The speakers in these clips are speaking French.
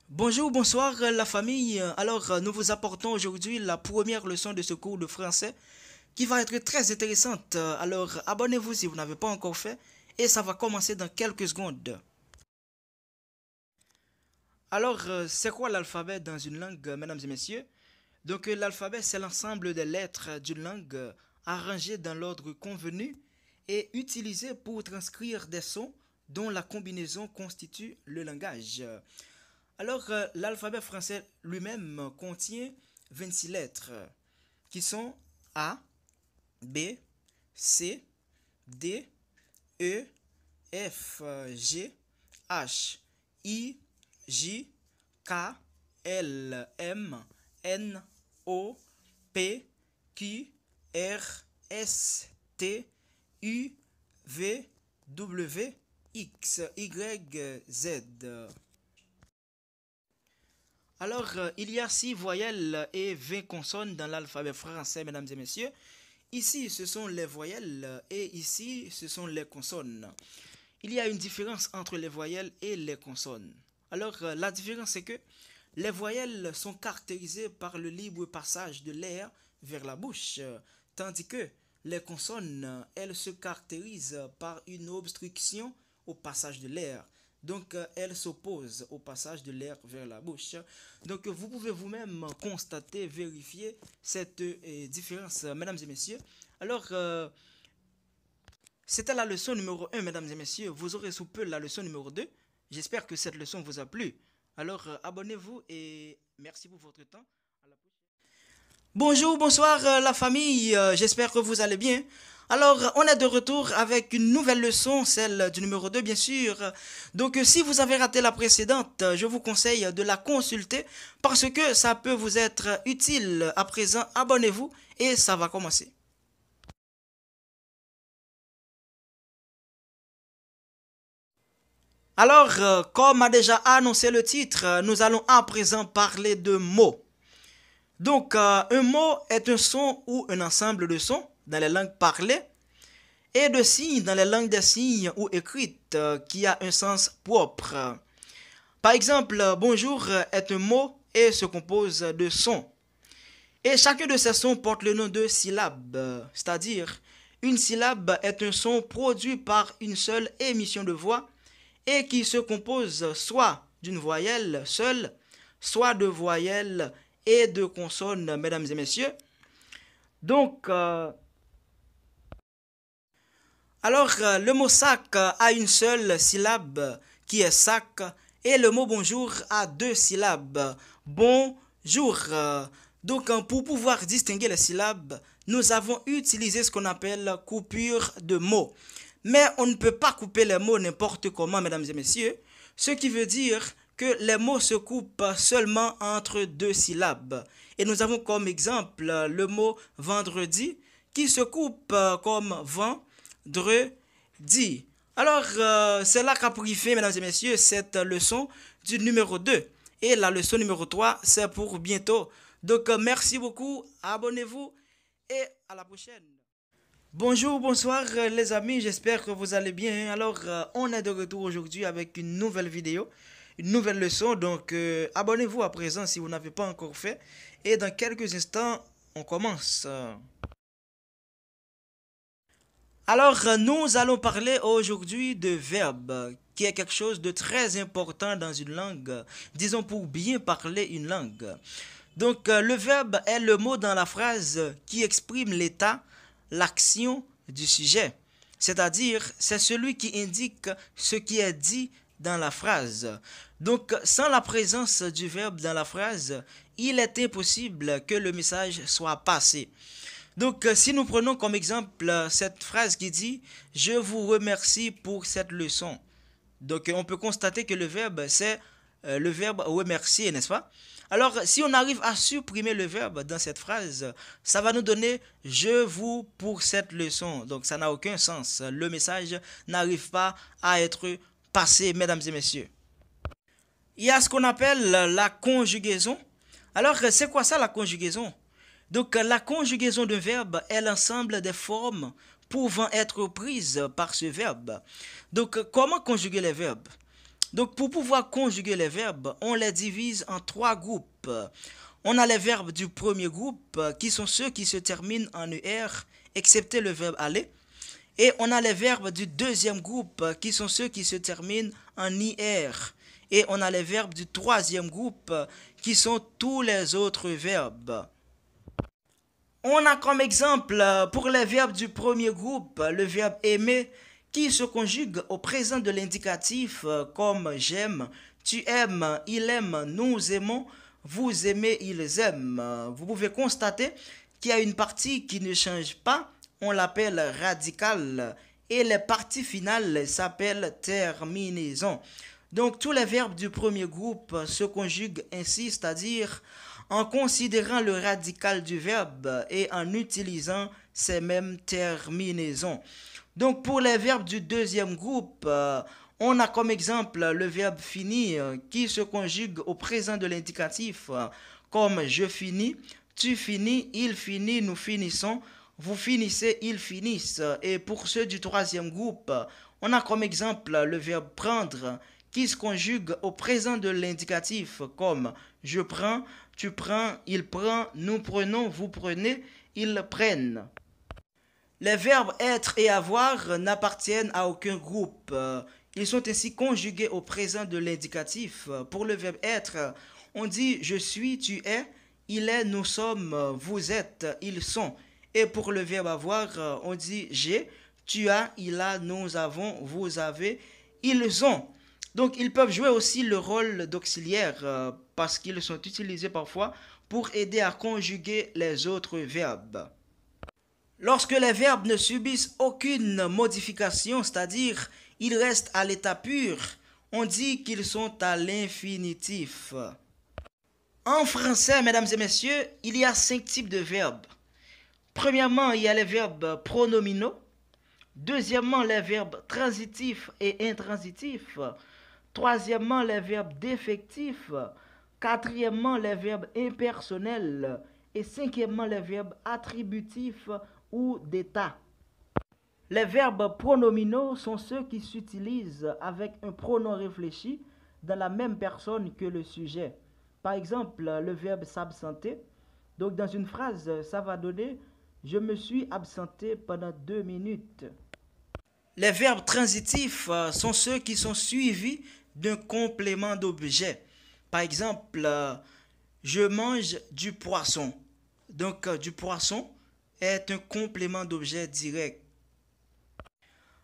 Bonjour, bonsoir la famille. Alors, nous vous apportons aujourd'hui la première leçon de ce cours de français qui va être très intéressante. Alors, abonnez-vous si vous n'avez pas encore fait et ça va commencer dans quelques secondes. Alors, c'est quoi l'alphabet dans une langue, mesdames et messieurs? Donc, l'alphabet, c'est l'ensemble des lettres d'une langue arrangées dans l'ordre convenu et utilisées pour transcrire des sons dont la combinaison constitue le langage. Alors, l'alphabet français lui-même contient 26 lettres qui sont A, B, C, D, E, F, G, H, I, J, K, L, M, N, O, P, Q, R, S, T, U, V, W, X, Y, Z. Alors, il y a 6 voyelles et 20 consonnes dans l'alphabet français, mesdames et messieurs. Ici, ce sont les voyelles et ici, ce sont les consonnes. Il y a une différence entre les voyelles et les consonnes. Alors, la différence, c'est que les voyelles sont caractérisées par le libre passage de l'air vers la bouche, tandis que les consonnes, elles se caractérisent par une obstruction au passage de l'air. Donc, elles s'opposent au passage de l'air vers la bouche. Donc, vous pouvez vous-même constater, vérifier cette différence, mesdames et messieurs. Alors, c'était la leçon numéro 1, mesdames et messieurs. Vous aurez sous peu la leçon numéro 2. J'espère que cette leçon vous a plu. Alors, abonnez-vous et merci pour votre temps. À la prochaine. Bonjour, bonsoir la famille. J'espère que vous allez bien. Alors, on est de retour avec une nouvelle leçon, celle du numéro 2, bien sûr. Donc, si vous avez raté la précédente, je vous conseille de la consulter parce que ça peut vous être utile. À présent, abonnez-vous et ça va commencer. Alors, comme a déjà annoncé le titre, nous allons à présent parler de mots. Donc, un mot est un son ou un ensemble de sons dans les langues parlées et de signes dans les langues des signes ou écrites qui a un sens propre. Par exemple, bonjour est un mot et se compose de sons. Et chacun de ces sons porte le nom de syllabe, c'est-à-dire une syllabe est un son produit par une seule émission de voix et qui se compose soit d'une voyelle seule, soit de voyelles et de consonnes, mesdames et messieurs. Donc, le mot sac a une seule syllabe qui est sac et le mot bonjour a deux syllabes. Bonjour. Donc, pour pouvoir distinguer les syllabes, nous avons utilisé ce qu'on appelle coupure de mots. Mais on ne peut pas couper les mots n'importe comment, mesdames et messieurs. Ce qui veut dire que les mots se coupent seulement entre deux syllabes. Et nous avons comme exemple le mot vendredi qui se coupe comme vendredi. Alors, c'est là qu'a pris fin, mesdames et messieurs, cette leçon du numéro 2. Et la leçon numéro 3, c'est pour bientôt. Donc, merci beaucoup, abonnez-vous et à la prochaine. Bonjour, bonsoir les amis, j'espère que vous allez bien. Alors, on est de retour aujourd'hui avec une nouvelle vidéo, une nouvelle leçon. Donc, abonnez-vous à présent si vous n'avez pas encore fait. Et dans quelques instants, on commence. Alors, nous allons parler aujourd'hui de verbes, qui est quelque chose de très important dans une langue, disons pour bien parler une langue. Donc, le verbe est le mot dans la phrase qui exprime l'état, l'action du sujet. C'est-à-dire, c'est celui qui indique ce qui est dit dans la phrase. Donc, sans la présence du verbe dans la phrase, il est impossible que le message soit passé. Donc, si nous prenons comme exemple cette phrase qui dit « Je vous remercie pour cette leçon ». Donc, on peut constater que le verbe, c'est le verbe remercier, n'est-ce pas? Alors, si on arrive à supprimer le verbe dans cette phrase, ça va nous donner je vous pour cette leçon. Donc, ça n'a aucun sens. Le message n'arrive pas à être passé, mesdames et messieurs. Il y a ce qu'on appelle la conjugaison. Alors, c'est quoi ça la conjugaison? Donc, la conjugaison d'un verbe est l'ensemble des formes pouvant être prises par ce verbe. Donc, comment conjuguer les verbes? Donc pour pouvoir conjuguer les verbes, on les divise en trois groupes. On a les verbes du premier groupe qui sont ceux qui se terminent en ER, excepté le verbe aller. Et on a les verbes du deuxième groupe qui sont ceux qui se terminent en IR. Et on a les verbes du troisième groupe qui sont tous les autres verbes. On a comme exemple pour les verbes du premier groupe le verbe aimer qui se conjugue au présent de l'indicatif comme j'aime, tu aimes, il aime, nous aimons, vous aimez, ils aiment. Vous pouvez constater qu'il y a une partie qui ne change pas, on l'appelle radicale et les parties finales s'appellent terminaisons. Donc tous les verbes du premier groupe se conjuguent ainsi, c'est-à-dire en considérant le radical du verbe et en utilisant ces mêmes terminaisons. Donc pour les verbes du deuxième groupe, on a comme exemple le verbe finir qui se conjugue au présent de l'indicatif comme je finis, tu finis, il finit, nous finissons, vous finissez, ils finissent. Et pour ceux du troisième groupe, on a comme exemple le verbe prendre qui se conjugue au présent de l'indicatif comme je prends, tu prends, il prend, nous prenons, vous prenez, ils prennent. Les verbes être et avoir n'appartiennent à aucun groupe. Ils sont ainsi conjugués au présent de l'indicatif. Pour le verbe être, on dit je suis, tu es, il est, nous sommes, vous êtes, ils sont. Et pour le verbe avoir, on dit j'ai, tu as, il a, nous avons, vous avez, ils ont. Donc ils peuvent jouer aussi le rôle d'auxiliaire parce qu'ils sont utilisés parfois pour aider à conjuguer les autres verbes. Lorsque les verbes ne subissent aucune modification, c'est-à-dire ils restent à l'état pur, on dit qu'ils sont à l'infinitif. En français, mesdames et messieurs, il y a 5 types de verbes. Premièrement, il y a les verbes pronominaux. Deuxièmement, les verbes transitifs et intransitifs. Troisièmement, les verbes défectifs. Quatrièmement, les verbes impersonnels. Et cinquièmement, les verbes attributifs ou d'état. Les verbes pronominaux sont ceux qui s'utilisent avec un pronom réfléchi dans la même personne que le sujet. Par exemple, le verbe s'absenter. Donc, dans une phrase, ça va donner « Je me suis absenté pendant 2 minutes ». Les verbes transitifs sont ceux qui sont suivis d'un complément d'objet. Par exemple, je mange du poisson. Donc, du poisson est un complément d'objet direct.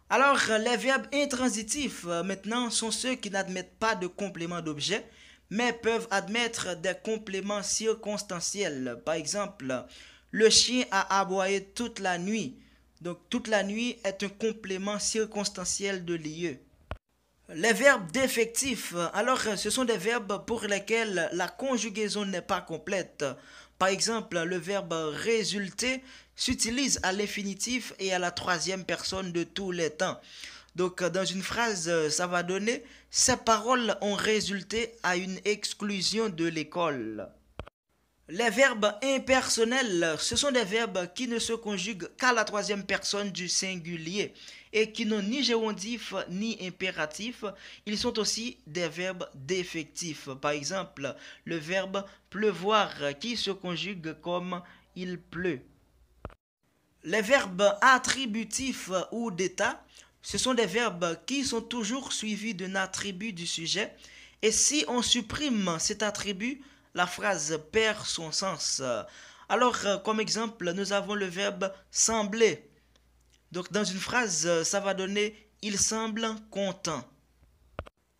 Alors, les verbes intransitifs, maintenant, sont ceux qui n'admettent pas de complément d'objet, mais peuvent admettre des compléments circonstanciels. Par exemple, le chien a aboyé toute la nuit. Donc, toute la nuit est un complément circonstanciel de lieu. Les verbes défectifs, alors ce sont des verbes pour lesquels la conjugaison n'est pas complète. Par exemple, le verbe résulter s'utilise à l'infinitif et à la troisième personne de tous les temps. Donc, dans une phrase, ça va donner « Ces paroles ont résulté à une exclusion de l'école ». Les verbes impersonnels, ce sont des verbes qui ne se conjuguent qu'à la troisième personne du singulier et qui n'ont ni gérondif ni impératif. Ils sont aussi des verbes défectifs. Par exemple, le verbe pleuvoir qui se conjugue comme il pleut. Les verbes attributifs ou d'état, ce sont des verbes qui sont toujours suivis d'un attribut du sujet. Et si on supprime cet attribut, la phrase perd son sens. Alors, comme exemple, nous avons le verbe sembler. Donc, dans une phrase, ça va donner il semble content.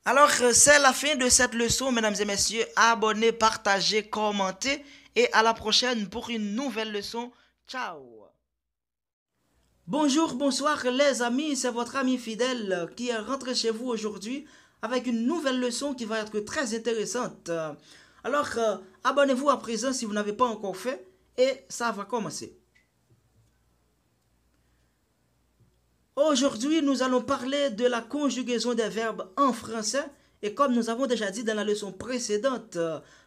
Alors, c'est la fin de cette leçon, mesdames et messieurs. Abonnez, partagez, commentez. Et à la prochaine pour une nouvelle leçon. Ciao! Bonjour, bonsoir les amis, c'est votre ami fidèle qui est rentré chez vous aujourd'hui avec une nouvelle leçon qui va être très intéressante. Alors, abonnez-vous à présent si vous n'avez pas encore fait et ça va commencer. Aujourd'hui, nous allons parler de la conjugaison des verbes en français et comme nous avons déjà dit dans la leçon précédente,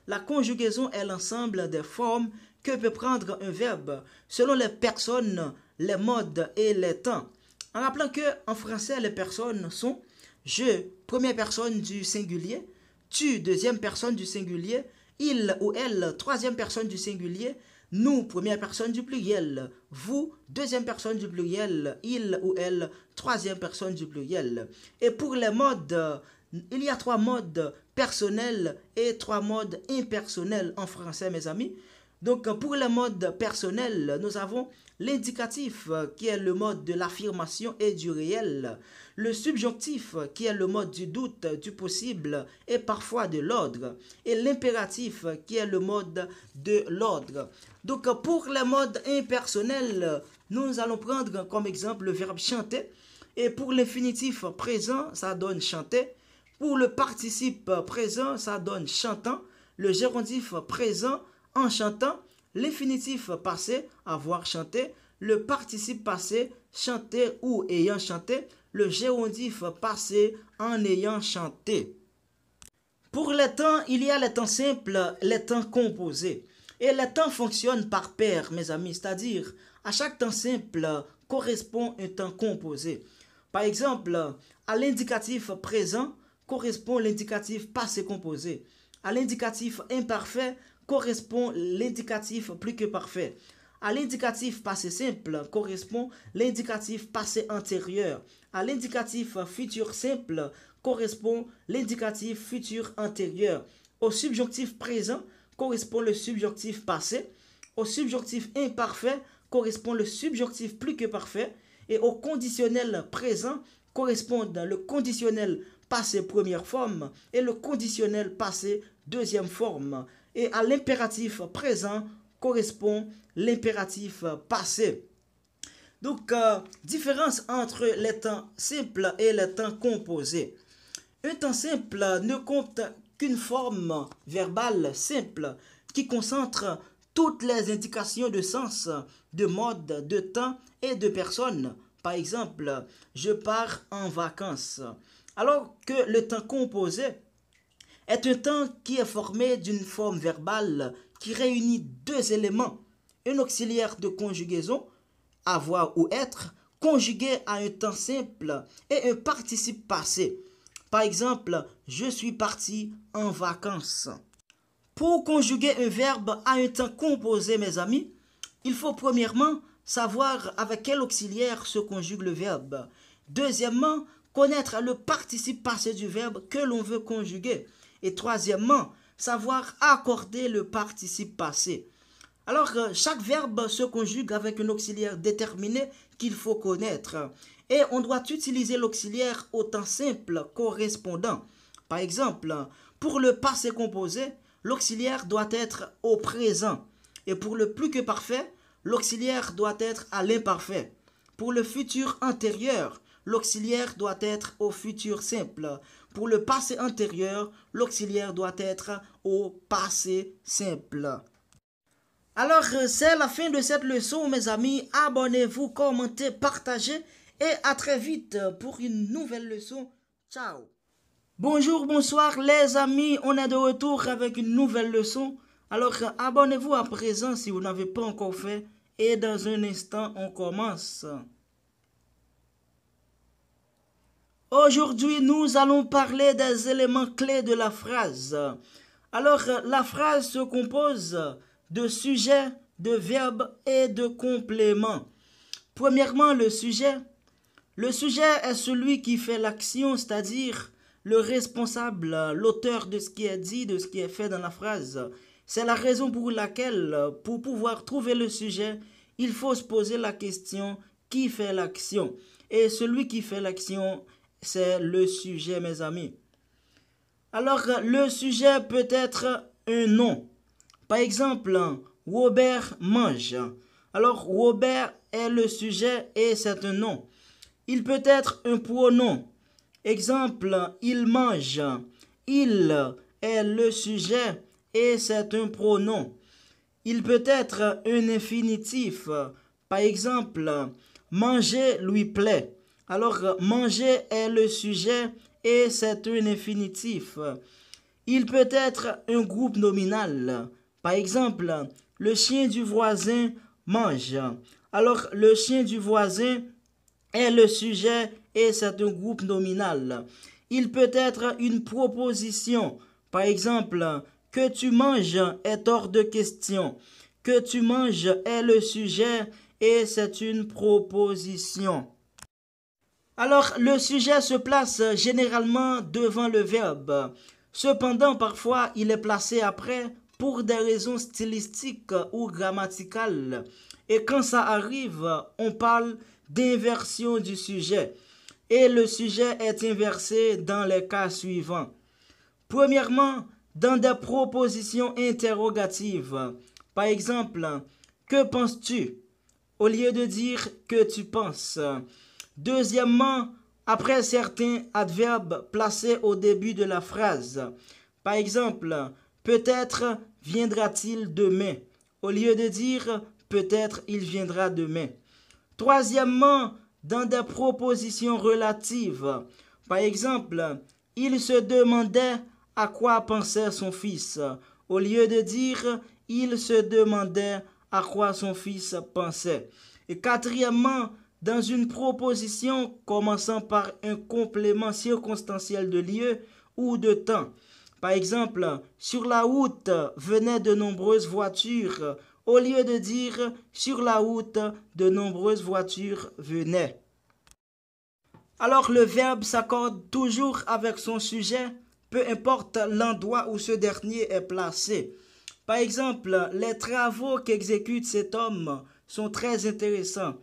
la conjugaison est l'ensemble des formes que peut prendre un verbe selon les personnes, les modes et les temps. En rappelant que en français, les personnes sont je, première personne du singulier, tu, deuxième personne du singulier, il ou elle, troisième personne du singulier, nous, première personne du pluriel, vous, deuxième personne du pluriel, il ou elle, troisième personne du pluriel. Et pour les modes, il y a trois modes personnels et trois modes impersonnels en français, mes amis. Donc, pour les modes personnels, nous avons l'indicatif qui est le mode de l'affirmation et du réel, le subjonctif qui est le mode du doute, du possible et parfois de l'ordre, et l'impératif qui est le mode de l'ordre. Donc, pour les modes impersonnels, nous allons prendre comme exemple le verbe chanter. Et pour l'infinitif présent, ça donne chanter. Pour le participe présent, ça donne chantant. Le gérondif présent, en chantant. L'infinitif passé, avoir chanté. Le participe passé, chanter ou ayant chanté. Le gérondif passé, en ayant chanté. Pour les temps, il y a les temps simples, les temps composés. Et les temps fonctionnent par paire, mes amis, c'est-à-dire à chaque temps simple correspond un temps composé. Par exemple, à l'indicatif présent correspond l'indicatif passé composé. À l'indicatif imparfait correspond l'indicatif plus que parfait. À l'indicatif passé simple correspond l'indicatif passé antérieur. À l'indicatif futur simple correspond l'indicatif futur antérieur. Au subjonctif présent correspond le subjonctif passé. Au subjonctif imparfait correspond le subjonctif plus que parfait. Et au conditionnel présent correspond le conditionnel passé première forme et le conditionnel passé deuxième forme. Et à l'impératif présent correspond l'impératif passé. Donc, différence entre les temps simples et les temps composés. Un temps simple ne compte qu'une forme verbale simple qui concentre toutes les indications de sens, de mode, de temps et de personne. Par exemple, je pars en vacances. Alors que le temps composé est un temps qui est formé d'une forme verbale qui réunit deux éléments, un auxiliaire de conjugaison, avoir ou être, conjugué à un temps simple et un participe passé. Par exemple, je suis parti en vacances. Pour conjuguer un verbe à un temps composé, mes amis, il faut premièrement savoir avec quel auxiliaire se conjugue le verbe. Deuxièmement, connaître le participe passé du verbe que l'on veut conjuguer. Et troisièmement, savoir accorder le participe passé. Alors, chaque verbe se conjugue avec un auxiliaire déterminé qu'il faut connaître. Et on doit utiliser l'auxiliaire au temps simple correspondant. Par exemple, pour le passé composé, l'auxiliaire doit être au présent. Et pour le plus que parfait, l'auxiliaire doit être à l'imparfait. Pour le futur antérieur, l'auxiliaire doit être au futur simple. Pour le passé antérieur, l'auxiliaire doit être au passé simple. Alors, c'est la fin de cette leçon, mes amis. Abonnez-vous, commentez, partagez et à très vite pour une nouvelle leçon. Ciao. Bonjour, bonsoir les amis. On est de retour avec une nouvelle leçon. Alors, abonnez-vous à présent si vous n'avez pas encore fait. Et dans un instant, on commence. Aujourd'hui, nous allons parler des éléments clés de la phrase. Alors, la phrase se compose de sujet, de verbe et de complément. Premièrement, le sujet. Le sujet est celui qui fait l'action, c'est-à-dire le responsable, l'auteur de ce qui est dit, de ce qui est fait dans la phrase. C'est la raison pour laquelle, pour pouvoir trouver le sujet, il faut se poser la question qui fait l'action. Et celui qui fait l'action, c'est le sujet, mes amis. Alors, le sujet peut être un nom. Par exemple, Robert mange. Alors, Robert est le sujet et c'est un nom. Il peut être un pronom. Exemple, il mange. Il est le sujet et c'est un pronom. Il peut être un infinitif. Par exemple, manger lui plaît. Alors, manger est le sujet et c'est un infinitif. Il peut être un groupe nominal. Par exemple, le chien du voisin mange. Alors, le chien du voisin est le sujet et c'est un groupe nominal. il peut être une proposition. Par exemple, que tu manges est hors de question. Que tu manges est le sujet et c'est une proposition. Alors, le sujet se place généralement devant le verbe. Cependant, parfois, il est placé après pour des raisons stylistiques ou grammaticales. Et quand ça arrive, on parle d'inversion du sujet. Et le sujet est inversé dans les cas suivants. Premièrement, dans des propositions interrogatives. Par exemple, que penses-tu? Au lieu de dire que tu penses. Deuxièmement, après certains adverbes placés au début de la phrase. Par exemple, peut-être viendra-t-il demain. Au lieu de dire peut-être il viendra demain. Troisièmement, dans des propositions relatives. Par exemple, il se demandait à quoi pensait son fils. Au lieu de dire il se demandait à quoi son fils pensait. Et quatrièmement, dans une proposition commençant par un complément circonstanciel de lieu ou de temps. Par exemple, sur la route venaient de nombreuses voitures, au lieu de dire sur la route de nombreuses voitures venaient. Alors le verbe s'accorde toujours avec son sujet, peu importe l'endroit où ce dernier est placé. Par exemple, les travaux qu'exécute cet homme sont très intéressants.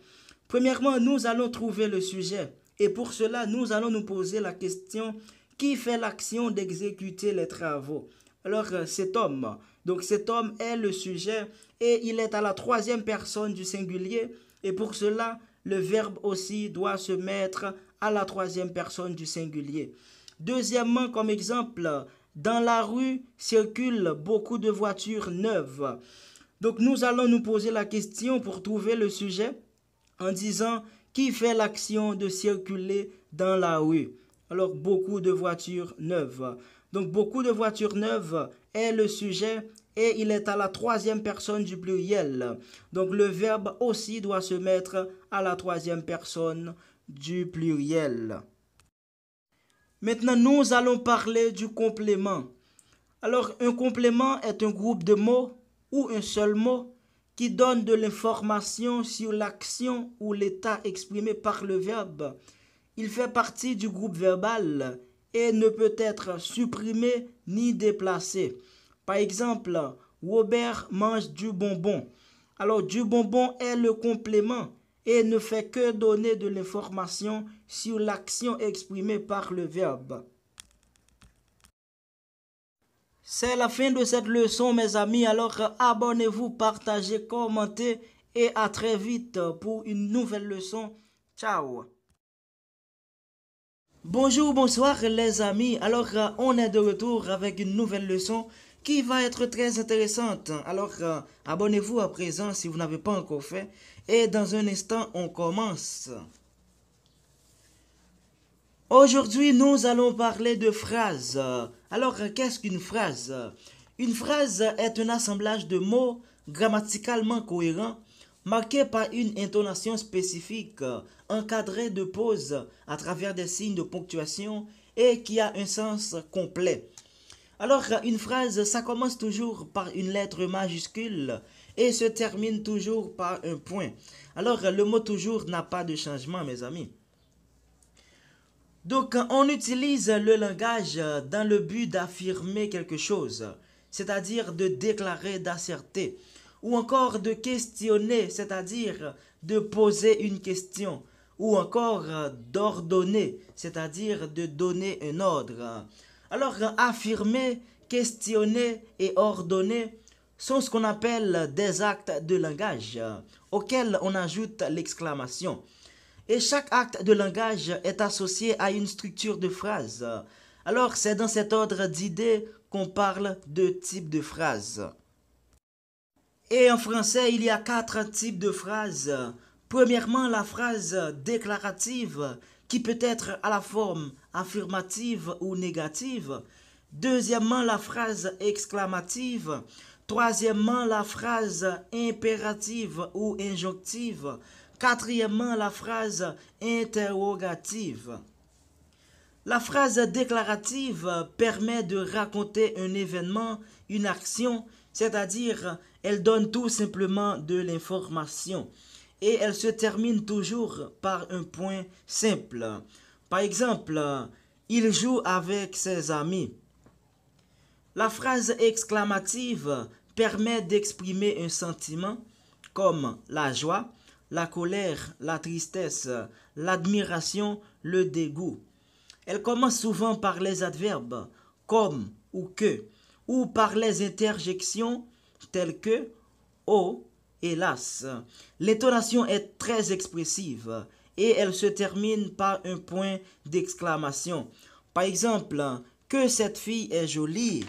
Premièrement, nous allons trouver le sujet et pour cela, nous allons nous poser la question qui fait l'action d'exécuter les travaux. Alors, cet homme. Donc, cet homme est le sujet et il est à la troisième personne du singulier et pour cela, le verbe aussi doit se mettre à la troisième personne du singulier. Deuxièmement, comme exemple, dans la rue circulent beaucoup de voitures neuves. Donc nous allons nous poser la question pour trouver le sujet en disant qui fait l'action de circuler dans la rue. Alors beaucoup de voitures neuves. Donc beaucoup de voitures neuves est le sujet et il est à la troisième personne du pluriel. Donc le verbe aussi doit se mettre à la troisième personne du pluriel. Maintenant, nous allons parler du complément. Alors, un complément est un groupe de mots ou un seul mot qui donne de l'information sur l'action ou l'état exprimé par le verbe. Il fait partie du groupe verbal et ne peut être supprimé ni déplacé. Par exemple, Robert mange du bonbon. Alors, du bonbon est le complément et ne fait que donner de l'information sur l'action exprimée par le verbe. C'est la fin de cette leçon, mes amis. Alors, abonnez-vous, partagez, commentez et à très vite pour une nouvelle leçon. Ciao! Bonjour, bonsoir les amis. Alors, on est de retour avec une nouvelle leçon qui va être très intéressante. Alors, abonnez-vous à présent si vous n'avez pas encore fait. Et dans un instant, on commence. Aujourd'hui, nous allons parler de phrases. Alors, qu'est-ce qu'une phrase? Une phrase est un assemblage de mots grammaticalement cohérents, marqué par une intonation spécifique, encadrée de pauses à travers des signes de ponctuation et qui a un sens complet. Alors, une phrase, ça commence toujours par une lettre majuscule et se termine toujours par un point. Alors, le mot toujours n'a pas de changement, mes amis. Donc, on utilise le langage dans le but d'affirmer quelque chose, c'est-à-dire de déclarer, d'asserter, ou encore de questionner, c'est-à-dire de poser une question, ou encore d'ordonner, c'est-à-dire de donner un ordre. Alors, affirmer, questionner et ordonner sont ce qu'on appelle des actes de langage, auxquels on ajoute l'exclamation. Et chaque acte de langage est associé à une structure de phrase. Alors, c'est dans cet ordre d'idées qu'on parle de types de phrases. Et en français, il y a 4 types de phrases. Premièrement, la phrase déclarative, qui peut être à la forme affirmative ou négative. Deuxièmement, la phrase exclamative. Troisièmement, la phrase impérative ou injonctive. Quatrièmement, la phrase interrogative. La phrase déclarative permet de raconter un événement, une action, c'est-à-dire elle donne tout simplement de l'information et elle se termine toujours par un point simple. Par exemple, il joue avec ses amis. La phrase exclamative permet d'exprimer un sentiment comme la joie, la colère, la tristesse, l'admiration, le dégoût. Elle commence souvent par les adverbes comme ou par les interjections telles que oh, hélas. L'intonation est très expressive et elle se termine par un point d'exclamation. Par exemple, que cette fille est jolie.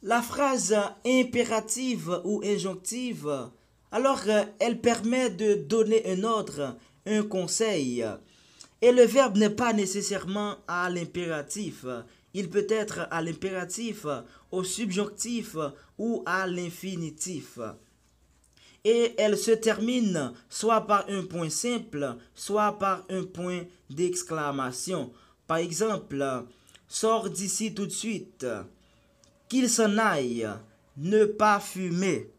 La phrase impérative ou injonctive, alors elle permet de donner un ordre, un conseil. Et le verbe n'est pas nécessairement à l'impératif. Il peut être à l'impératif, au subjonctif ou à l'infinitif. Et elle se termine soit par un point simple, soit par un point d'exclamation. Par exemple, sors d'ici tout de suite. Qu'il s'en aille, ne pas fumer.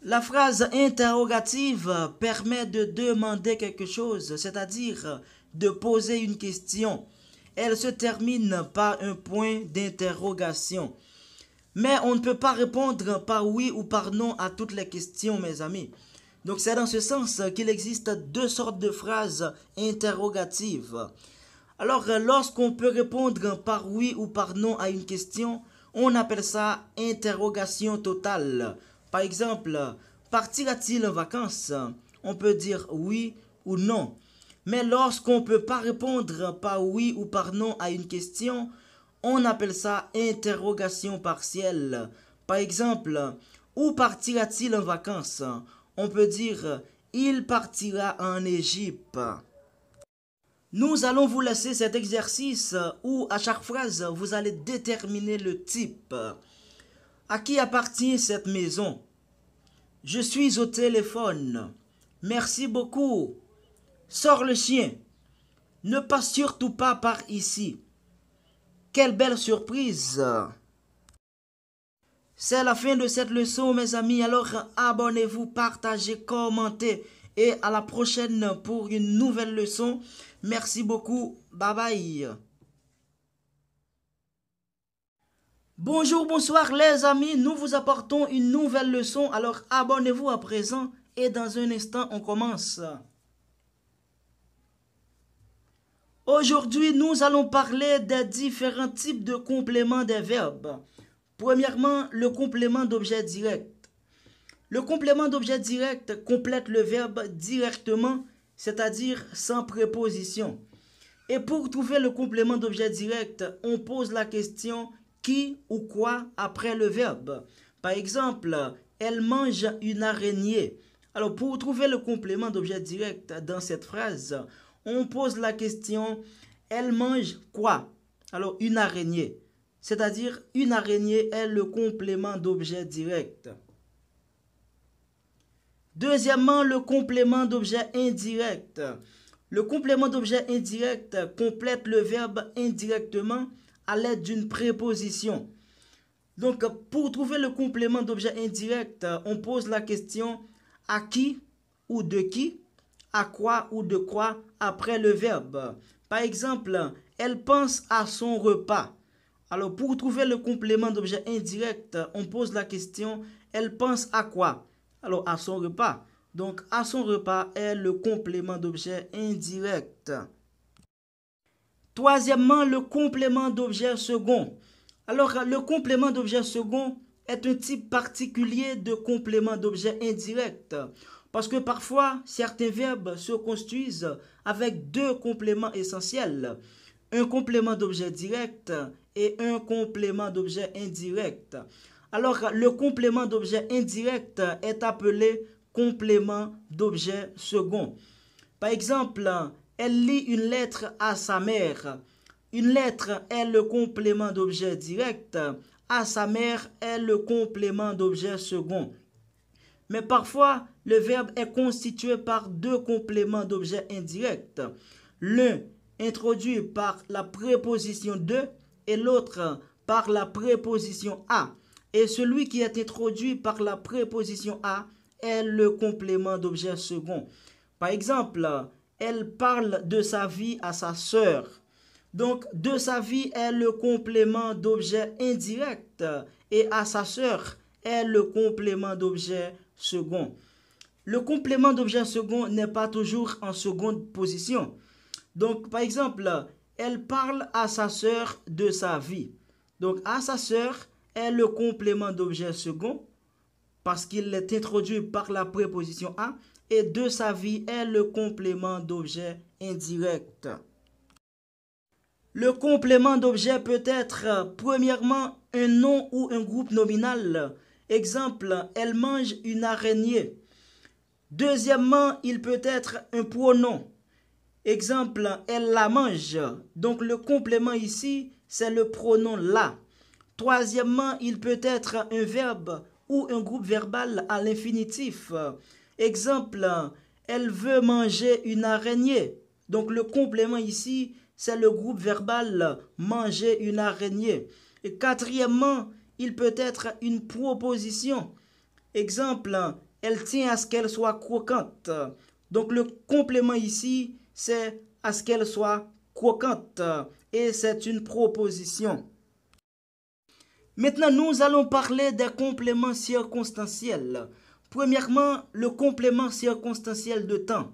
La phrase interrogative permet de demander quelque chose, c'est-à-dire de poser une question. Elle se termine par un point d'interrogation. Mais on ne peut pas répondre par oui ou par non à toutes les questions, mes amis. Donc c'est dans ce sens qu'il existe deux sortes de phrases interrogatives. Alors, lorsqu'on peut répondre par oui ou par non à une question, on appelle ça interrogation totale. Par exemple, partira-t-il en vacances? On peut dire oui ou non. Mais lorsqu'on ne peut pas répondre par oui ou par non à une question, on appelle ça interrogation partielle. Par exemple, où partira-t-il en vacances? On peut dire il partira en Égypte. Nous allons vous laisser cet exercice où à chaque phrase, vous allez déterminer le type. À qui appartient cette maison? Je suis au téléphone. Merci beaucoup. Sors le chien. Ne passe surtout pas par ici. Quelle belle surprise. C'est la fin de cette leçon, mes amis. Alors abonnez-vous, partagez, commentez. Et à la prochaine pour une nouvelle leçon. Merci beaucoup. Bye bye. Bonjour, bonsoir les amis. Nous vous apportons une nouvelle leçon. Alors abonnez-vous à présent. Et dans un instant, on commence. Aujourd'hui, nous allons parler des différents types de compléments des verbes. Premièrement, le complément d'objet direct. Le complément d'objet direct complète le verbe directement, c'est-à-dire sans préposition. Et pour trouver le complément d'objet direct, on pose la question qui ou quoi après le verbe. Par exemple, elle mange une araignée. Alors pour trouver le complément d'objet direct dans cette phrase, on pose la question elle mange quoi? Alors une araignée. C'est-à-dire une araignée est le complément d'objet direct. Deuxièmement, le complément d'objet indirect. Le complément d'objet indirect complète le verbe indirectement à l'aide d'une préposition. Donc, pour trouver le complément d'objet indirect, on pose la question à qui ou de qui, à quoi ou de quoi après le verbe. Par exemple, elle pense à son repas. Alors, pour trouver le complément d'objet indirect, on pose la question elle pense à quoi? Alors, à son repas. Donc, à son repas est le complément d'objet indirect. Troisièmement, le complément d'objet second. Alors, le complément d'objet second est un type particulier de complément d'objet indirect. Parce que parfois, certains verbes se construisent avec deux compléments essentiels. Un complément d'objet direct et un complément d'objet indirect. Alors, le complément d'objet indirect est appelé complément d'objet second. Par exemple, elle lit une lettre à sa mère. Une lettre est le complément d'objet direct. À sa mère est le complément d'objet second. Mais parfois, le verbe est constitué par deux compléments d'objet indirect. l'un introduit par la préposition de et l'autre par la préposition à. Et celui qui est introduit par la préposition à est le complément d'objet second. Par exemple, elle parle de sa vie à sa sœur. Donc, de sa vie est le complément d'objet indirect et à sa sœur est le complément d'objet second. Le complément d'objet second n'est pas toujours en seconde position. Donc, par exemple, elle parle à sa sœur de sa vie. Donc, à sa sœur est le complément d'objet second parce qu'il est introduit par la préposition à et de sa vie est le complément d'objet indirect. Le complément d'objet peut être premièrement un nom ou un groupe nominal. Exemple, elle mange une araignée. Deuxièmement, il peut être un pronom. Exemple, elle la mange. Donc le complément ici, c'est le pronom la. Troisièmement, il peut être un verbe ou un groupe verbal à l'infinitif. Exemple, elle veut manger une araignée. Donc le complément ici, c'est le groupe verbal manger une araignée. Et quatrièmement, il peut être une proposition. Exemple, elle tient à ce qu'elle soit croquante. Donc le complément ici, c'est à ce qu'elle soit croquante. Et c'est une proposition. Maintenant, nous allons parler des compléments circonstanciels. Premièrement, le complément circonstanciel de temps.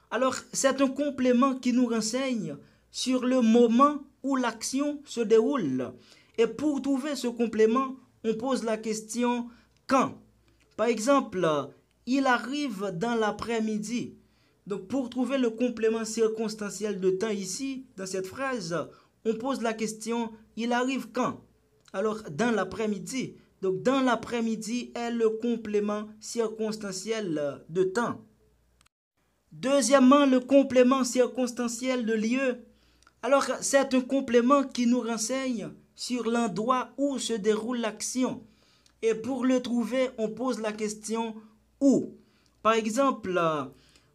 Alors, c'est un complément qui nous renseigne sur le moment où l'action se déroule. Et pour trouver ce complément, on pose la question quand. Par exemple, il arrive dans l'après-midi. Donc, pour trouver le complément circonstanciel de temps ici, dans cette phrase, on pose la question il arrive quand? Alors, dans l'après-midi. Donc, dans l'après-midi est le complément circonstanciel de temps. Deuxièmement, le complément circonstanciel de lieu. Alors, c'est un complément qui nous renseigne sur l'endroit où se déroule l'action. Et pour le trouver, on pose la question où. Par exemple,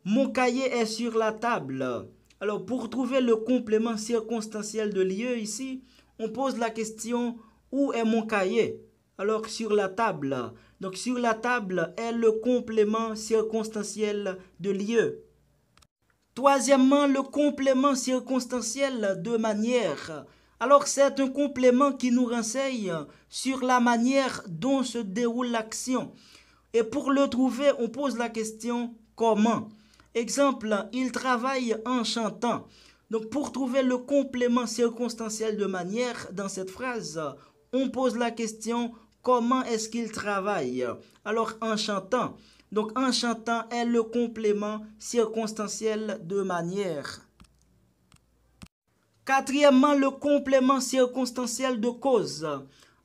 mon cahier est sur la table. Alors, pour trouver le complément circonstanciel de lieu ici, on pose la question où est mon cahier? Alors, sur la table. Donc, sur la table est le complément circonstanciel de lieu. Troisièmement, le complément circonstanciel de manière. Alors, c'est un complément qui nous renseigne sur la manière dont se déroule l'action. Et pour le trouver, on pose la question comment. Exemple, il travaille en chantant. Donc, pour trouver le complément circonstanciel de manière dans cette phrase, on pose la question comment est-ce qu'il travaille? Alors, en chantant. Donc, en chantant est le complément circonstanciel de manière. Quatrièmement, le complément circonstanciel de cause.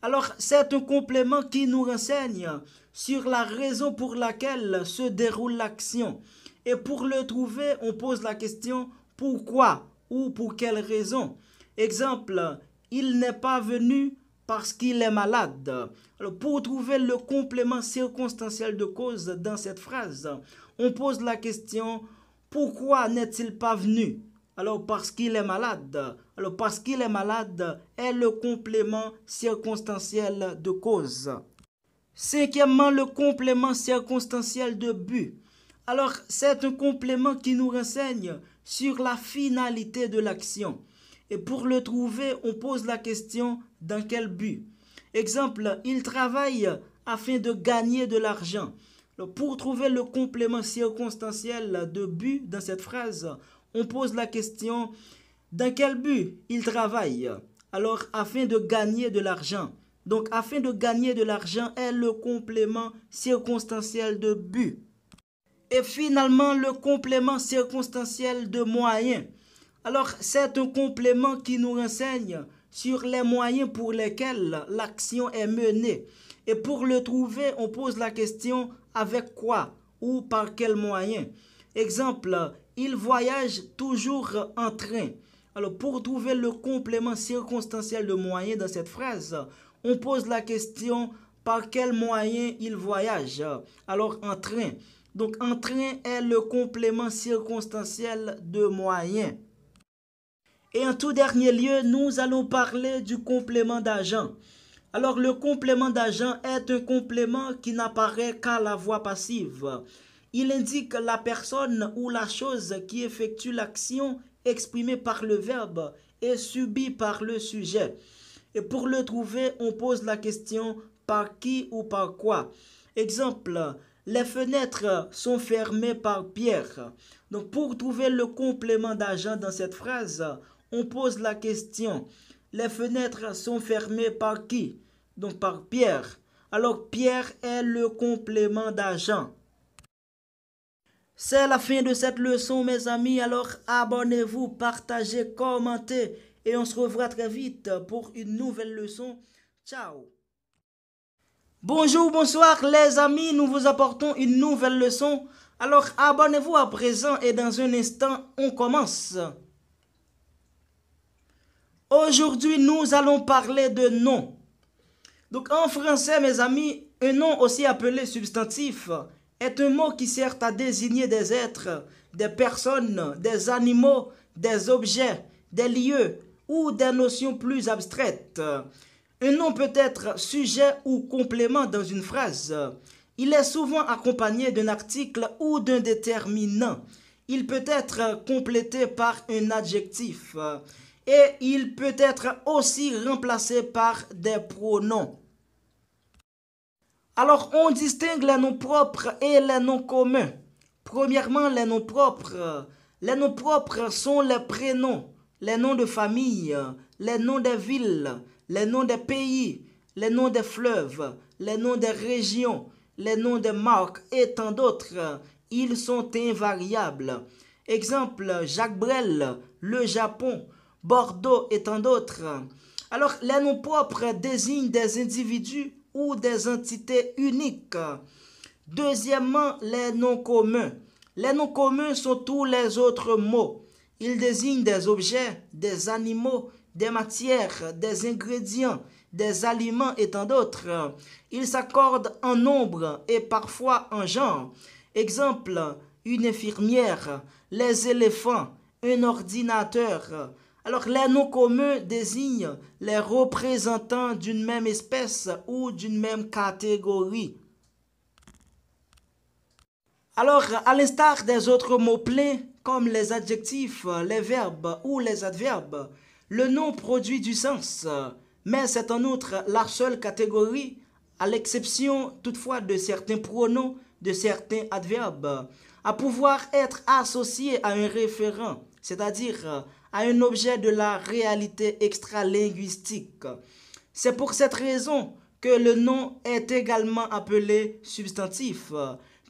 Alors, c'est un complément qui nous renseigne sur la raison pour laquelle se déroule l'action. Et pour le trouver, on pose la question pourquoi ou pour quelle raison. Exemple, il n'est pas venu parce qu'il est malade. Alors, pour trouver le complément circonstanciel de cause dans cette phrase, on pose la question pourquoi n'est-il pas venu? Alors, parce qu'il est malade. Alors, parce qu'il est malade est le complément circonstanciel de cause. Cinquièmement, le complément circonstanciel de but. Alors, c'est un complément qui nous renseigne sur la finalité de l'action. Et pour le trouver, on pose la question dans quel but? Exemple, il travaille afin de gagner de l'argent. Pour trouver le complément circonstanciel de but dans cette phrase, on pose la question dans quel but il travaille? Alors, afin de gagner de l'argent. Donc, afin de gagner de l'argent est le complément circonstanciel de but. Et finalement, le complément circonstanciel de moyen. Alors, c'est un complément qui nous renseigne sur les moyens pour lesquels l'action est menée. Et pour le trouver, on pose la question avec quoi ou par quel moyen. Exemple, il voyage toujours en train. Alors, pour trouver le complément circonstanciel de moyen dans cette phrase, on pose la question par quel moyen il voyage. Alors, en train. Donc, entrain est le complément circonstanciel de moyen. Et en tout dernier lieu, nous allons parler du complément d'agent. Alors, le complément d'agent est un complément qui n'apparaît qu'à la voix passive. Il indique la personne ou la chose qui effectue l'action exprimée par le verbe et subie par le sujet. Et pour le trouver, on pose la question par qui ou par quoi. Exemple, les fenêtres sont fermées par Pierre. Donc, pour trouver le complément d'agent dans cette phrase, on pose la question, les fenêtres sont fermées par qui? Donc par Pierre. Alors Pierre est le complément d'agent. C'est la fin de cette leçon mes amis. Alors abonnez-vous, partagez, commentez et on se revoit très vite pour une nouvelle leçon. Ciao. Bonjour, bonsoir les amis. Nous vous apportons une nouvelle leçon. Alors abonnez-vous à présent et dans un instant on commence. Aujourd'hui, nous allons parler de nom. Donc, en français, mes amis, un nom aussi appelé substantif est un mot qui sert à désigner des êtres, des personnes, des animaux, des objets, des lieux ou des notions plus abstraites. Un nom peut être sujet ou complément dans une phrase. Il est souvent accompagné d'un article ou d'un déterminant. Il peut être complété par un adjectif. Et il peut être aussi remplacé par des pronoms. Alors, on distingue les noms propres et les noms communs. Premièrement, les noms propres. Les noms propres sont les prénoms, les noms de famille, les noms des villes, les noms des pays, les noms des fleuves, les noms des régions, les noms des marques et tant d'autres. Ils sont invariables. Exemple, Jacques Brel, le Japon, Bordeaux et tant d'autres. Alors, les noms propres désignent des individus ou des entités uniques. Deuxièmement, les noms communs. Les noms communs sont tous les autres mots. Ils désignent des objets, des animaux, des matières, des ingrédients, des aliments et tant d'autres. Ils s'accordent en nombre et parfois en genre. Exemple, une infirmière, les éléphants, un ordinateur. Alors, les noms communs désignent les représentants d'une même espèce ou d'une même catégorie. Alors, à l'instar des autres mots pleins, comme les adjectifs, les verbes ou les adverbes, le nom produit du sens, mais c'est en outre la seule catégorie, à l'exception toutefois de certains pronoms, de certains adverbes, à pouvoir être associé à un référent, c'est-à-dire à un objet de la réalité extralinguistique. C'est pour cette raison que le nom est également appelé substantif,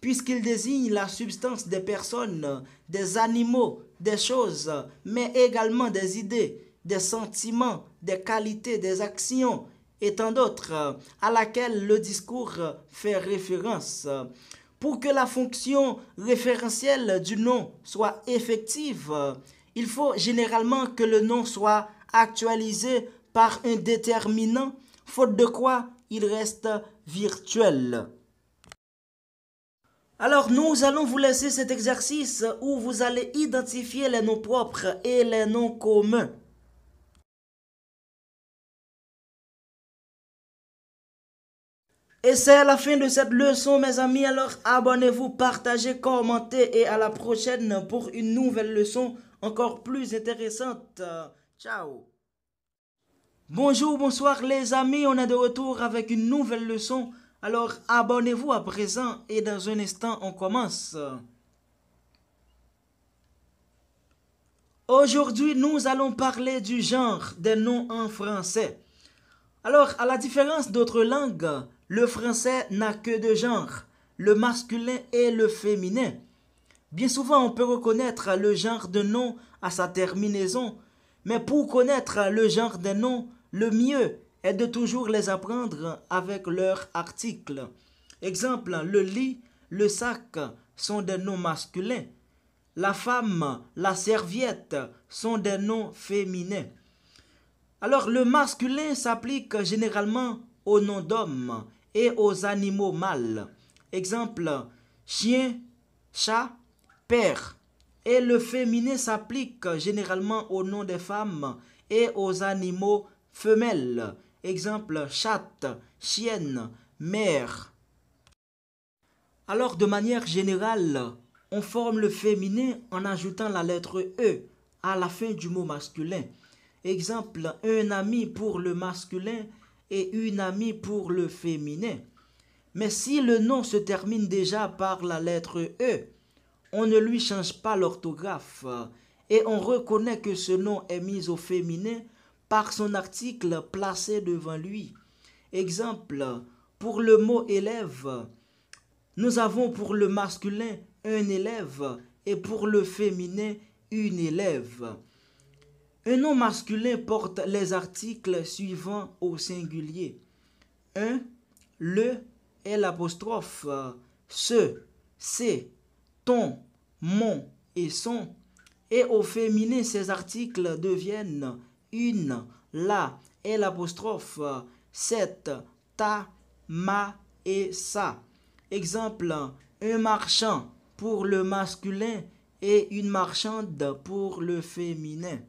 puisqu'il désigne la substance des personnes, des animaux, des choses, mais également des idées, des sentiments, des qualités, des actions et tant d'autres à laquelle le discours fait référence. Pour que la fonction référentielle du nom soit effective, il faut généralement que le nom soit actualisé par un déterminant, faute de quoi il reste virtuel. Alors nous allons vous laisser cet exercice où vous allez identifier les noms propres et les noms communs. Et c'est la fin de cette leçon mes amis, alors abonnez-vous, partagez, commentez et à la prochaine pour une nouvelle leçon encore plus intéressante. Ciao. Bonjour, bonsoir les amis, on est de retour avec une nouvelle leçon. Alors abonnez-vous à présent et dans un instant on commence. Aujourd'hui nous allons parler du genre des noms en français. Alors à la différence d'autres langues, le français n'a que deux genres, le masculin et le féminin. Bien souvent, on peut reconnaître le genre de nom à sa terminaison, mais pour connaître le genre des noms, le mieux est de toujours les apprendre avec leur article. Exemple, le lit, le sac sont des noms masculins. La femme, la serviette sont des noms féminins. Alors, le masculin s'applique généralement aux noms d'hommes et aux animaux mâles. Exemple, chien, chat, père. Et le féminin s'applique généralement au nom des femmes et aux animaux femelles. Exemple, chatte, chienne, mère. Alors, de manière générale, on forme le féminin en ajoutant la lettre E à la fin du mot masculin. Exemple, un ami pour le masculin et une amie pour le féminin. Mais si le nom se termine déjà par la lettre E, on ne lui change pas l'orthographe et on reconnaît que ce nom est mis au féminin par son article placé devant lui. Exemple, pour le mot élève, nous avons pour le masculin un élève et pour le féminin une élève. Un nom masculin porte les articles suivants au singulier. Un, le et l'apostrophe, ce, c'est, ton, mon et son. Et au féminin, ces articles deviennent une, la et l'apostrophe, cette, ta, ma et sa. Exemple, un marchand pour le masculin et une marchande pour le féminin.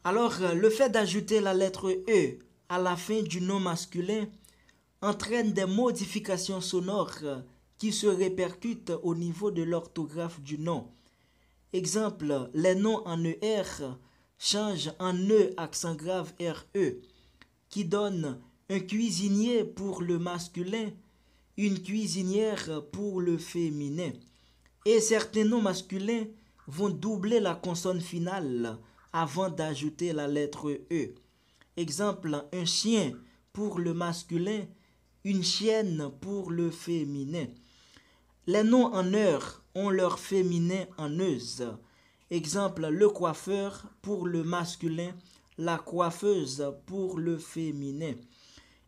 Alors, le fait d'ajouter la lettre E à la fin du nom masculin entraîne des modifications sonores qui se répercutent au niveau de l'orthographe du nom. Exemple, les noms en ER changent en E accent grave RE, qui donne un cuisinier pour le masculin, une cuisinière pour le féminin. Et certains noms masculins vont doubler la consonne finale avant d'ajouter la lettre E. Exemple, un chien pour le masculin, une chienne pour le féminin. Les noms en heure ont leur féminin en euse. Exemple, le coiffeur pour le masculin, la coiffeuse pour le féminin.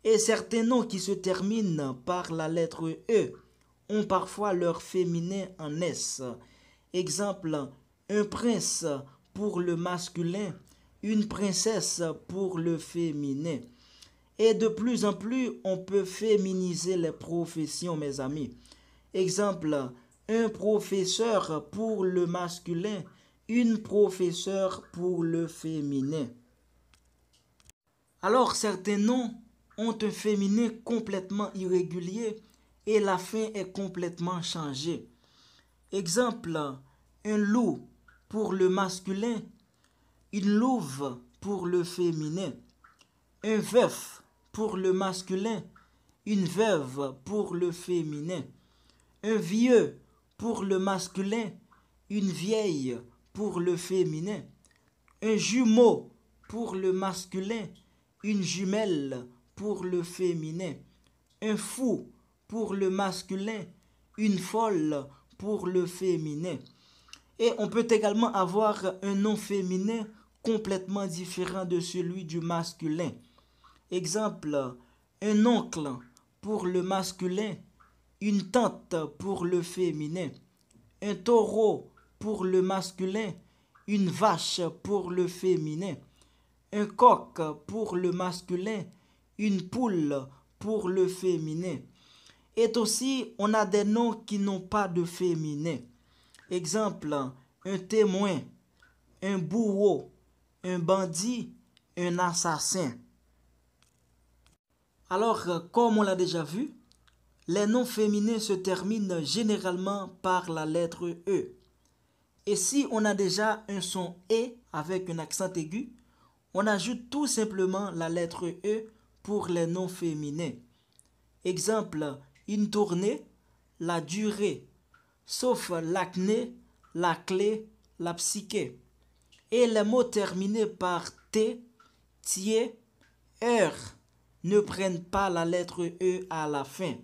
Et certains noms qui se terminent par la lettre E ont parfois leur féminin en S. Exemple, un prince pour le masculin, une princesse pour le féminin. Et de plus en plus, on peut féminiser les professions, mes amis. Exemple, un professeur pour le masculin, une professeure pour le féminin. Alors, certains noms ont un féminin complètement irrégulier et la fin est complètement changée. Exemple, un loup pour le masculin, une louve pour le féminin, un veuf pour le masculin, une veuve pour le féminin, un vieux pour le masculin, une vieille pour le féminin, un jumeau pour le masculin, une jumelle pour le féminin, un fou pour le masculin, une folle pour le féminin. Et on peut également avoir un nom féminin complètement différent de celui du masculin. Exemple, un oncle pour le masculin, une tante pour le féminin, un taureau pour le masculin, une vache pour le féminin, un coq pour le masculin, une poule pour le féminin. Et aussi, on a des noms qui n'ont pas de féminin. Exemple, un témoin, un bourreau, un bandit, un assassin. Alors, comme on l'a déjà vu, les noms féminins se terminent généralement par la lettre E. Et si on a déjà un son E avec un accent aigu, on ajoute tout simplement la lettre E pour les noms féminins. Exemple, une tournée, la durée, sauf l'acné, la clé, la psyché. Et les mots terminés par T, tiers, heure ne prennent pas la lettre E à la fin.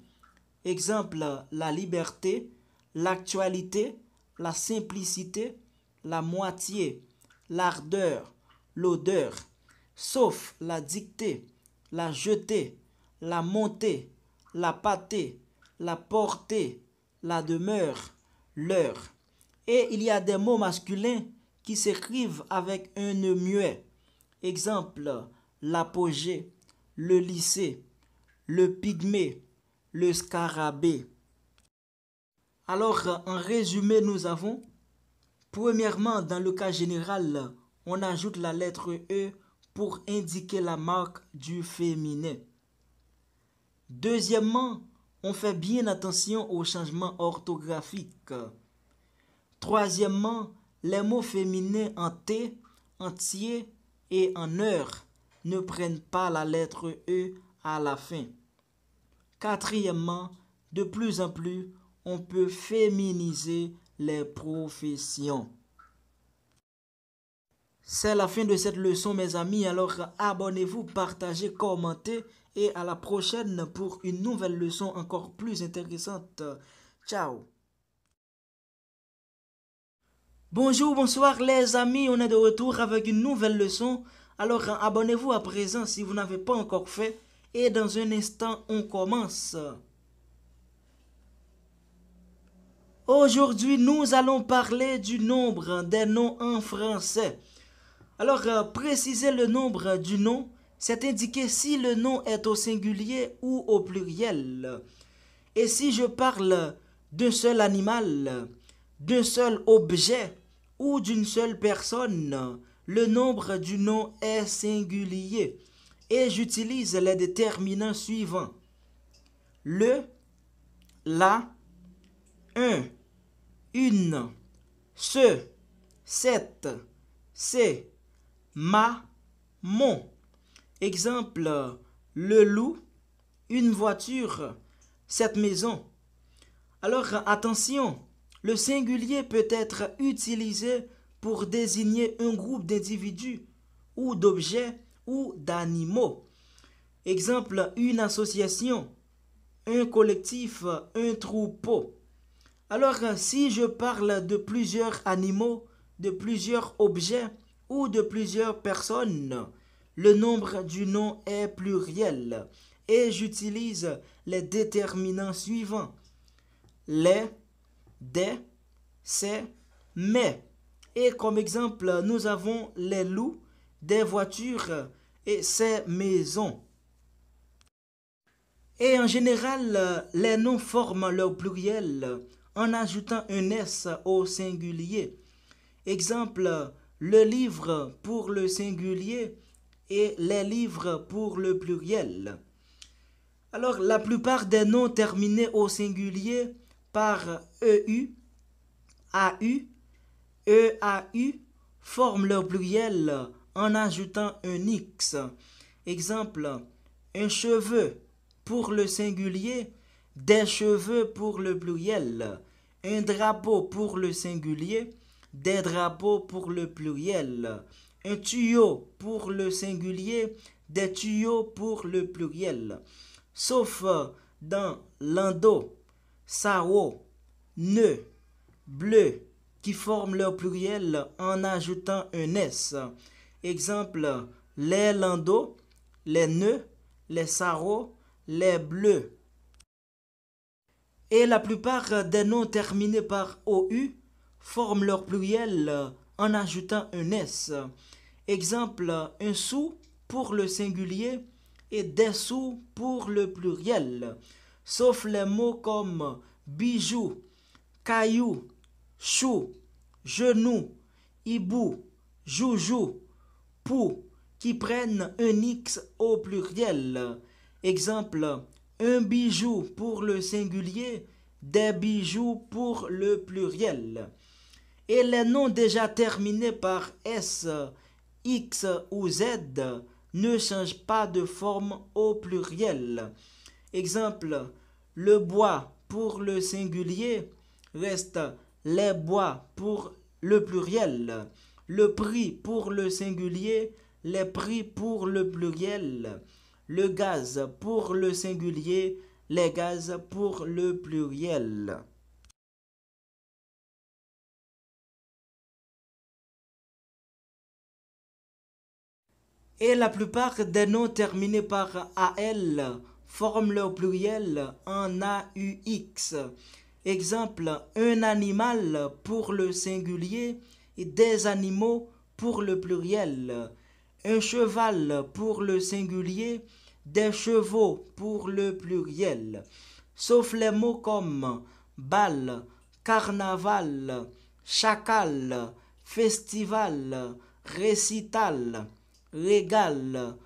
Exemple, la liberté, l'actualité, la simplicité, la moitié, l'ardeur, l'odeur, sauf la dictée, la jetée, la montée, la pâtée, la portée, la demeure, l'heure. Et il y a des mots masculins qui s'écrivent avec un nœud muet. Exemple, l'apogée, le lycée, le pygmée, le scarabée. Alors, en résumé, nous avons, premièrement, dans le cas général, on ajoute la lettre E pour indiquer la marque du féminin. Deuxièmement, on fait bien attention aux changements orthographiques. Troisièmement, les mots féminins en T, en tiers et en heure ne prennent pas la lettre E à la fin. Quatrièmement, de plus en plus, on peut féminiser les professions. C'est la fin de cette leçon, mes amis. Alors, abonnez-vous, partagez, commentez et à la prochaine pour une nouvelle leçon encore plus intéressante. Ciao! Bonjour, bonsoir les amis, on est de retour avec une nouvelle leçon. Alors abonnez-vous à présent si vous n'avez pas encore fait. Et dans un instant, on commence. Aujourd'hui, nous allons parler du nombre des noms en français. Alors, préciser le nombre du nom, c'est indiquer si le nom est au singulier ou au pluriel. Et si je parle d'un seul animal, d'un seul objet ou d'une seule personne, le nombre du nom est singulier et j'utilise les déterminants suivants. Le, la, un, une, ce, cette, c'est, ma, mon. Exemple, le loup, une voiture, cette maison. Alors attention, le singulier peut être utilisé pour désigner un groupe d'individus ou d'objets ou d'animaux. Exemple, une association, un collectif, un troupeau. Alors si je parle de plusieurs animaux, de plusieurs objets ou de plusieurs personnes, le nombre du nom est pluriel et j'utilise les déterminants suivants. Les, des, c'est, mais. Et comme exemple, nous avons les loups, des voitures et ces maisons. Et en général, les noms forment leur pluriel en ajoutant un S au singulier. Exemple, le livre pour le singulier et les livres pour le pluriel. Alors, la plupart des noms terminés au singulier par EU, AU, EAU forment leur pluriel en ajoutant un X. Exemple, un cheveu pour le singulier, des cheveux pour le pluriel, un drapeau pour le singulier, des drapeaux pour le pluriel, un tuyau pour le singulier, des tuyaux pour le pluriel. Sauf dans landau, sao, nœud, bleu, qui forment leur pluriel en ajoutant un S. Exemple, les landaux, les nœuds, les sarraux, les bleus. Et la plupart des noms terminés par OU forment leur pluriel en ajoutant un S. Exemple, un sou pour le singulier et des sous pour le pluriel, sauf les mots comme bijoux, caillou, chou, genou, hibou, joujou, pou, qui prennent un X au pluriel. Exemple, un bijou pour le singulier, des bijoux pour le pluriel. Et les noms déjà terminés par S, X ou Z ne changent pas de forme au pluriel. Exemple, le bois pour le singulier reste les bois pour le pluriel. Le prix pour le singulier, les prix pour le pluriel. Le gaz pour le singulier, les gaz pour le pluriel. Et la plupart des noms terminés par AL forment leur pluriel en AUX. Exemple, un animal pour le singulier et des animaux pour le pluriel. Un cheval pour le singulier, des chevaux pour le pluriel. Sauf les mots comme balle carnaval, chacal, festival, récital, régal,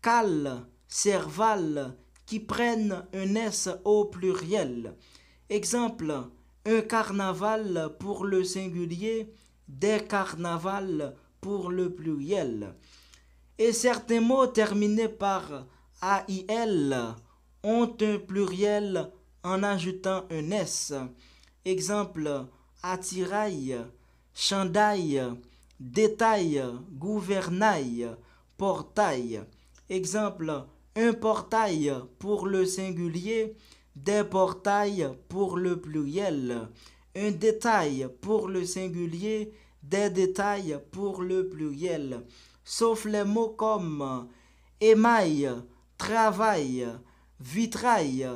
cal, serval, qui prennent un S au pluriel. Exemple, un carnaval pour le singulier, des carnavals pour le pluriel. Et certains mots terminés par AIL ont un pluriel en ajoutant un S. Exemple, attirail, chandail, détail, gouvernail, portail. Exemple, un portail pour le singulier, des portails pour le pluriel. Un détail pour le singulier, des détails pour le pluriel. Sauf les mots comme émail, travail, vitrail,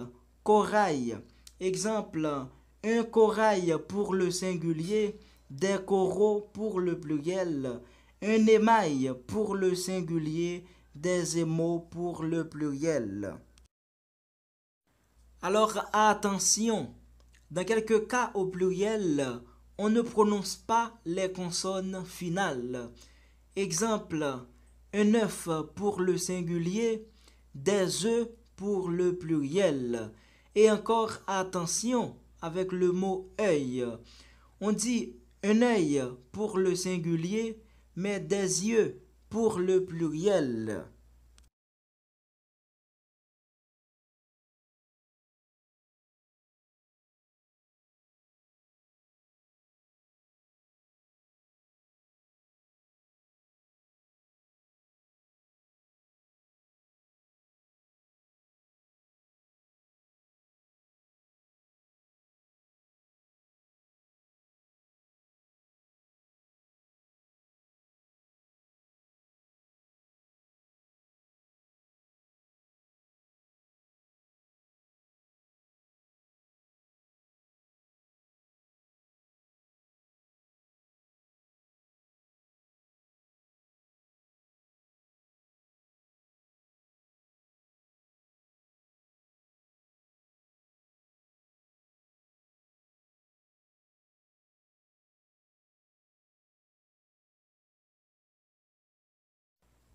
corail. Exemple, un corail pour le singulier, des coraux pour le pluriel, un émail pour le singulier, des émaux pour le pluriel. Alors attention, dans quelques cas au pluriel, on ne prononce pas les consonnes finales. Exemple, un œuf pour le singulier, des œufs pour le pluriel. Et encore attention avec le mot œil. On dit un œil pour le singulier, mais des yeux pour le pluriel.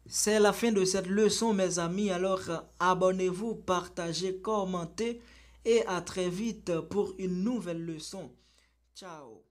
C'est la fin de cette leçon, mes amis. Alors, abonnez-vous, partagez, commentez et à très vite pour une nouvelle leçon. Ciao.